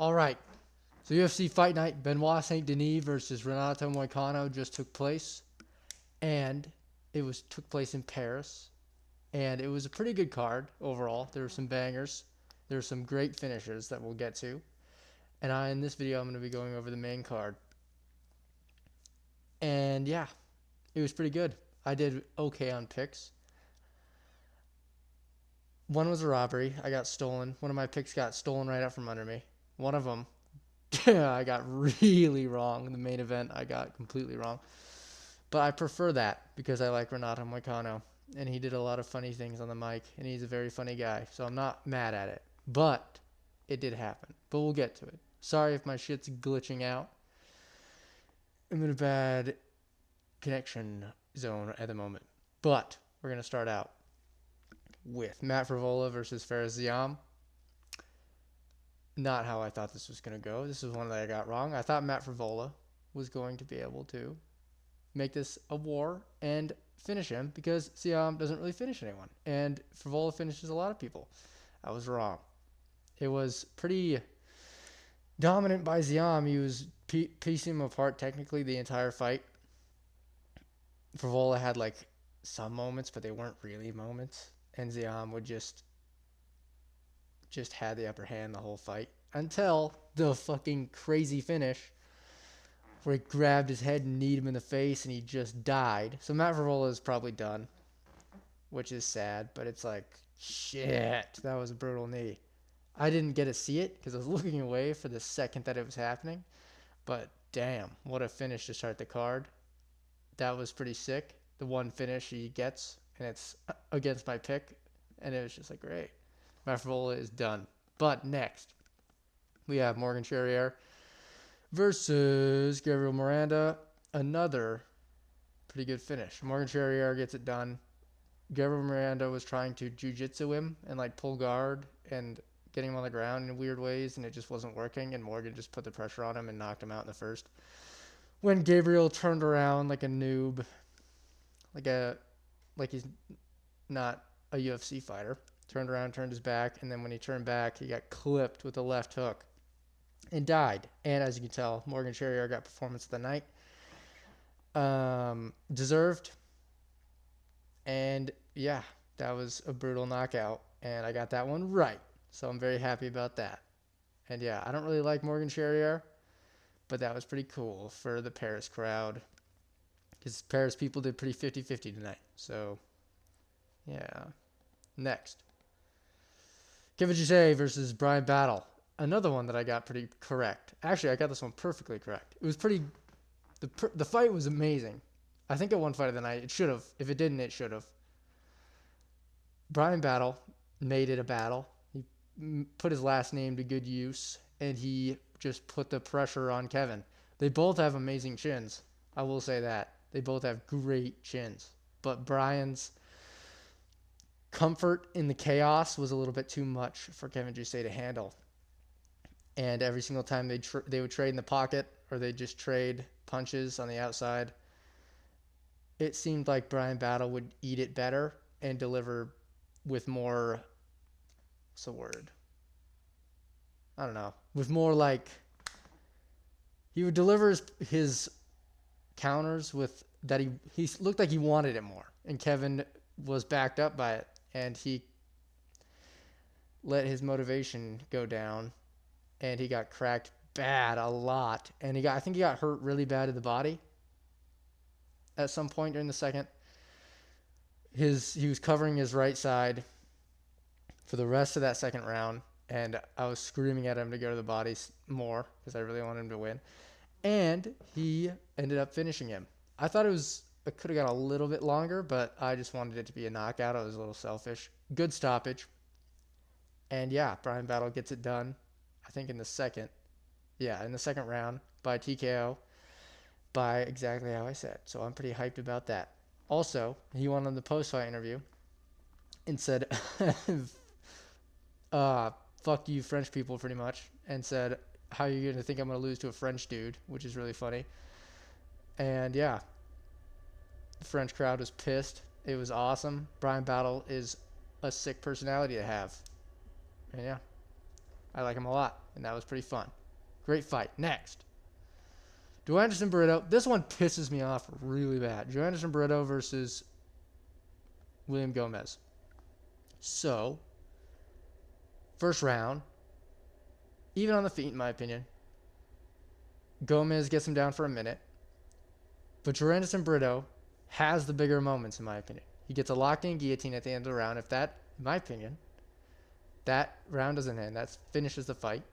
All right. So UFC Fight Night, Benoit Saint Denis versus Renato Moicano just took place, and it took place in Paris, and it was a pretty good card overall. There were some bangers, there were some great finishers that we'll get to, and in this video I'm going to be going over the main card, and yeah, it was pretty good. I did okay on picks. One was a robbery. I got stolen. One of my picks got stolen right out from under me. One of them I got really wrong. The main event I got completely wrong. But I prefer that because I like Renato Moicano. And he did a lot of funny things on the mic. And he's a very funny guy. So I'm not mad at it. But it did happen. But we'll get to it. Sorry if my shit's glitching out. I'm in a bad connection zone at the moment. But we're going to start out with Matt Frivola versus Fares Ziam. Not how I thought this was going to go. This is one that I got wrong. I thought Matt Frivola was going to be able to make this a war and finish him because Ziam doesn't really finish anyone. And Frivola finishes a lot of people. I was wrong. It was pretty dominant by Ziam. He was piecing him apart technically the entire fight. Frivola had like some moments, but they weren't really moments. And Ziam would just had the upper hand the whole fight until the fucking crazy finish where he grabbed his head and kneed him in the face and he just died. So Matt Frivola is probably done, which is sad, but it's like, shit, that was a brutal knee. I didn't get to see it because I was looking away for the second that it was happening, but damn, what a finish to start the card. That was pretty sick. The one finish he gets, and it's against my pick, and it was just like, great. Matt Frivola is done. But next, we have Morgan Charrier versus Gabriel Miranda. Another pretty good finish. Morgan Charrier gets it done. Gabriel Miranda was trying to jiu-jitsu him and like pull guard and getting him on the ground in weird ways, and it just wasn't working, and Morgan just put the pressure on him and knocked him out in the first. When Gabriel turned around like a noob, like he's not a UFC fighter, turned around, turned his back, and then when he turned back, he got clipped with a left hook and died. And as you can tell, Morgan Charrier got performance of the night. Deserved. And yeah, that was a brutal knockout, and I got that one right. So I'm very happy about that. And yeah, I don't really like Morgan Charrier, but that was pretty cool for the Paris crowd because Paris people did pretty 50-50 tonight. So yeah. Next, Kevin Gisset versus Brian Battle. Another one that I got pretty correct. Actually, I got this one perfectly correct. It was pretty. The fight was amazing. I think it won fight of the night. It should have. If it didn't, it should have. Brian Battle made it a battle. He put his last name to good use, and he just put the pressure on Kevin. They both have amazing chins. I will say that. They both have great chins. But Brian's comfort in the chaos was a little bit too much for Kevin Gisset to handle. And every single time they would trade in the pocket or they'd just trade punches on the outside, it seemed like Brian Battle would eat it better and deliver with more, what's the word? I don't know. With more like, he would deliver his counters with that he looked like he wanted it more. And Kevin was backed up by it. And he let his motivation go down, and he got cracked bad a lot. And I think he got hurt really bad in the body at some point during the second. He was covering his right side for the rest of that second round, and I was screaming at him to go to the body more because I really wanted him to win. And he ended up finishing him. I thought it could have got a little bit longer, but I just wanted it to be a knockout. I was a little selfish. Good stoppage. And yeah, Brian Battle gets it done, I think in the second round by TKO by exactly how I said. So I'm pretty hyped about that. Also, he went on the post-fight interview and said, fuck you French people pretty much, and said, how are you going to think I'm going to lose to a French dude, which is really funny. And yeah, the French crowd was pissed. It was awesome. Brian Battle is a sick personality to have. And yeah, I like him a lot, and that was pretty fun. Great fight. Next, Joanderson Brito. This one pisses me off really bad. Joanderson Brito versus William Gomez. So, first round, even on the feet, in my opinion, Gomez gets him down for a minute. But Joanderson Brito has the bigger moments, in my opinion. He gets a locked-in guillotine at the end of the round. If that, in my opinion, that round doesn't end. That finishes the fight.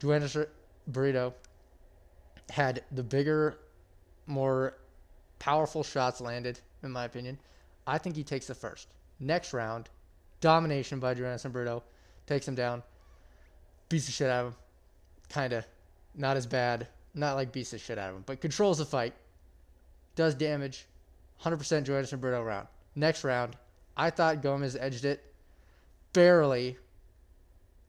Joanderson Brito had the bigger, more powerful shots landed, in my opinion. I think he takes the first. Next round, domination by Joanderson Brito. Takes him down. Beats the shit out of him. Kind of. Not as bad. Not like beats the shit out of him. But controls the fight. Does damage. 100% Joanderson Brito round. Next round, I thought Gomez edged it. Barely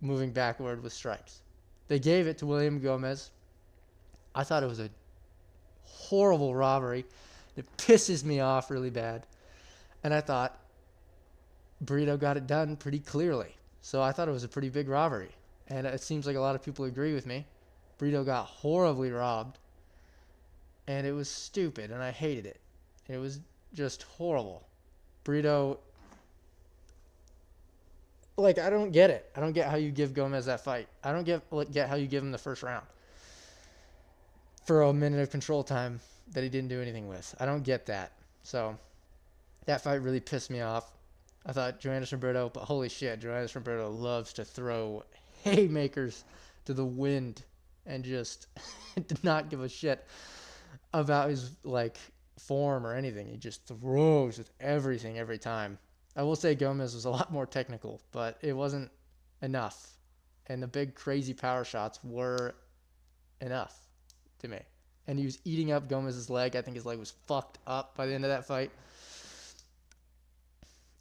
moving backward with strikes. They gave it to William Gomez. I thought it was a horrible robbery. It pisses me off really bad. And I thought Brito got it done pretty clearly. So I thought it was a pretty big robbery. And it seems like a lot of people agree with me. Brito got horribly robbed. And it was stupid, and I hated it. It was just horrible. Brito, like, I don't get it. I don't get how you give Gomez that fight. I don't get how you give him the first round for a minute of control time that he didn't do anything with. I don't get that. So that fight really pissed me off. I thought Joanderson Brito, but holy shit, Joanderson Brito loves to throw haymakers to the wind and just did not give a shit about his, like, form or anything. He just throws with everything every time. I will say Gomez was a lot more technical, but it wasn't enough. And the big crazy power shots were enough to me. And he was eating up Gomez's leg. I think his leg was fucked up by the end of that fight.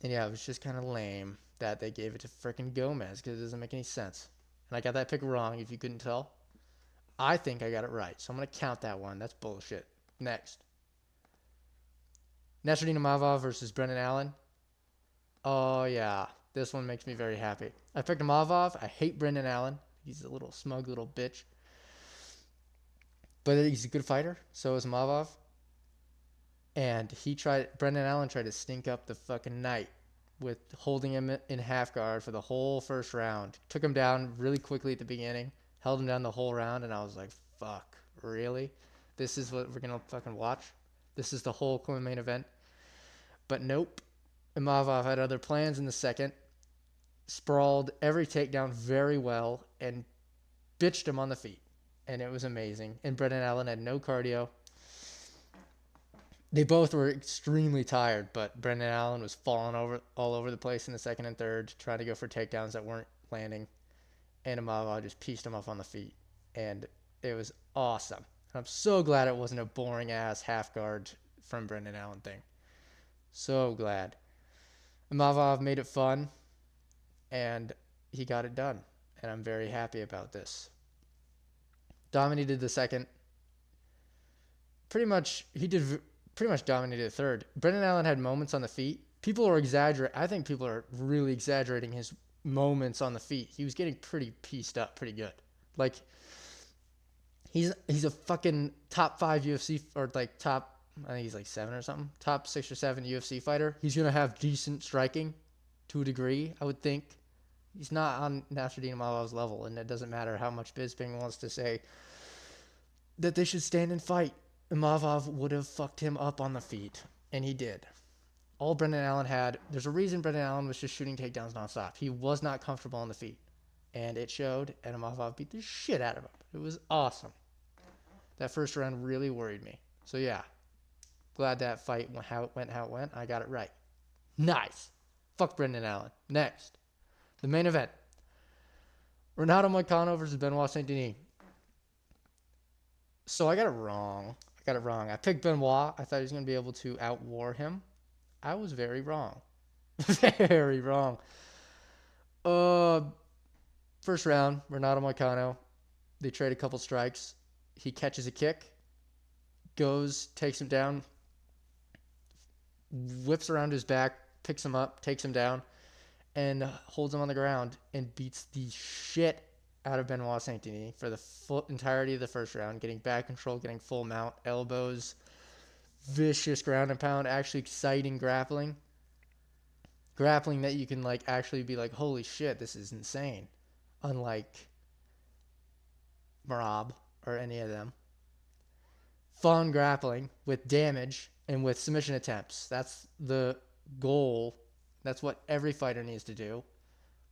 And yeah, it was just kind of lame that they gave it to freaking Gomez because it doesn't make any sense. And I got that pick wrong, if you couldn't tell. I think I got it right, so I'm going to count that one. That's bullshit. Next. Nasruddin Imavov versus Brendan Allen. Oh, yeah. This one makes me very happy. I picked Imavov. I hate Brendan Allen. He's a little smug little bitch. But he's a good fighter. So is Imavov. And Brendan Allen tried to stink up the fucking night with holding him in half guard for the whole first round. Took him down really quickly at the beginning. Held him down the whole round, and I was like, fuck, really? This is what we're going to fucking watch? This is the whole main event? But nope. Imavov had other plans in the second. Sprawled every takedown very well and bitched him on the feet. And it was amazing. And Brendan Allen had no cardio. They both were extremely tired, but Brendan Allen was falling all over the place in the second and third, trying to go for takedowns that weren't landing. And Imavov just pieced him up on the feet. And it was awesome. And I'm so glad it wasn't a boring-ass half-guard from Brendan Allen thing. So glad. Imavov made it fun, and he got it done. And I'm very happy about this. Dominated the second. Pretty much dominated the third. Brendan Allen had moments on the feet. People are exaggerating. I think people are really exaggerating his moments on the feet. He was getting pretty pieced up pretty good. Like, he's a fucking top 5 UFC, or like top, I think he's like 7 or something, top 6 or 7 UFC fighter. He's going to have decent striking to a degree, I would think. He's not on Nasruddin Imavov's level, and it doesn't matter how much Bisping wants to say that they should stand and fight. Imavov would have fucked him up on the feet, and he did. All Brendan Allen had, there's a reason Brendan Allen was just shooting takedowns nonstop. He was not comfortable on the feet, and it showed, and Imavov beat the shit out of him. It was awesome. That first round really worried me. So yeah, glad that fight went how it went. I got it right. Nice. Fuck Brendan Allen. Next, the main event. Renato Moicano versus Benoit Saint Denis. So I got it wrong. I picked Benoit. I thought he was going to be able to outwar him. I was very wrong. Very wrong. First round, Renato Moicano. They trade a couple strikes. He catches a kick. Goes, takes him down. Whips around his back. Picks him up. Takes him down. And holds him on the ground. And beats the shit out of Benoit Saint Denis for the full entirety of the first round, getting back control, getting full mount, elbows, vicious ground and pound, actually exciting grappling. Grappling that you can like actually be like, holy shit, this is insane. Unlike Marab or any of them. Fun grappling with damage and with submission attempts. That's the goal. That's what every fighter needs to do.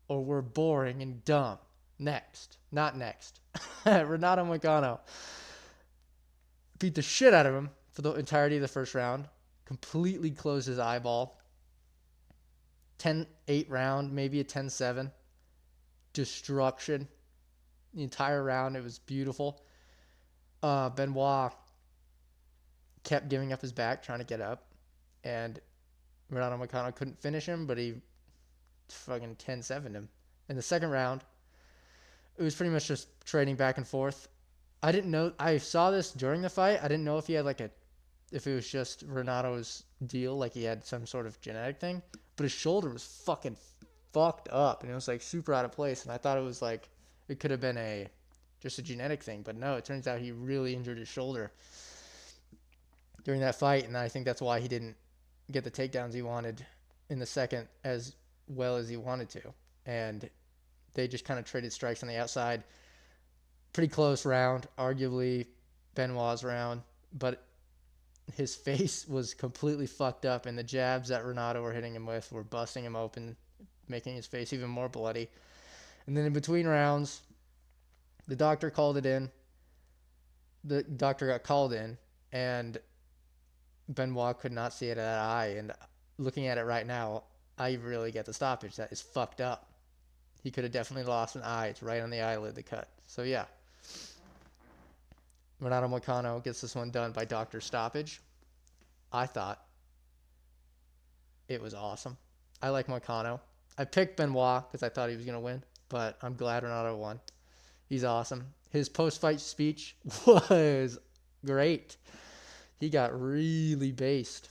Or we're boring and dumb. Next. Not next. Renato Moicano beat the shit out of him for the entirety of the first round. Completely closed his eyeball. 10-8 round, maybe a 10-7. Destruction. The entire round, it was beautiful. Benoit kept giving up his back, trying to get up. And Renato Moicano couldn't finish him, but he fucking 10-7'd him. In the second round, it was pretty much just trading back and forth. I didn't know. I saw this during the fight. I didn't know if he had if it was just Renato's deal, like he had some sort of genetic thing. But his shoulder was fucking fucked up, and it was like super out of place. And I thought it was like it could have been just a genetic thing, but no. It turns out he really injured his shoulder during that fight, and I think that's why he didn't get the takedowns he wanted in the second as well as he wanted to. And they just kind of traded strikes on the outside. Pretty close round, arguably Benoit's round, but his face was completely fucked up, and the jabs that Renato were hitting him with were busting him open, making his face even more bloody. And then in between rounds, the doctor called it in. The doctor got called in, and Benoit could not see it at that eye. And looking at it right now, I really get the stoppage. That is fucked up. He could have definitely lost an eye. It's right on the eyelid, the cut. So, yeah. Renato Moicano gets this one done by doctor stoppage. I thought it was awesome. I like Moicano. I picked Benoit because I thought he was going to win, but I'm glad Renato won. He's awesome. His post-fight speech was great. He got really based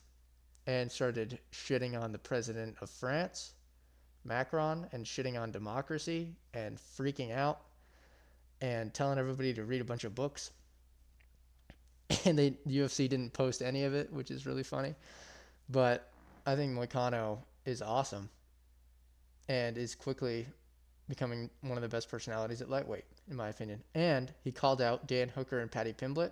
and started shitting on the president of France, Macron, and shitting on democracy and freaking out and telling everybody to read a bunch of books. And the UFC didn't post any of it, which is really funny. But I think Moicano is awesome and is quickly becoming one of the best personalities at lightweight, in my opinion. And he called out Dan Hooker and Paddy Pimblett.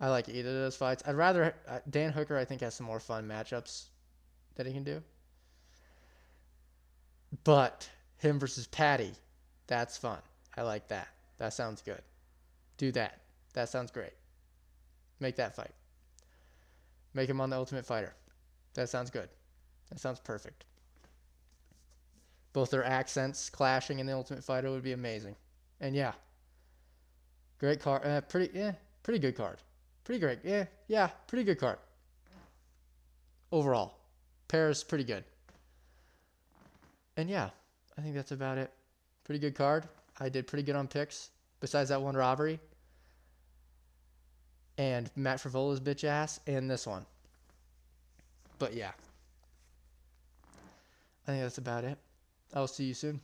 I like either of those fights. I'd rather Dan Hooker, I think, has some more fun matchups that he can do. But him versus Paddy, that's fun. I like that. That sounds good. Do that. That sounds great. Make that fight. Make him on the Ultimate Fighter. That sounds good. That sounds perfect. Both their accents clashing in the Ultimate Fighter would be amazing. And yeah, great card. Pretty good card. Pretty great. Yeah, pretty good card. Overall, Paris pretty good. And yeah, I think that's about it. Pretty good card. I did pretty good on picks. Besides that one robbery. And Matt Frivola's bitch ass. And this one. But yeah. I think that's about it. I'll see you soon.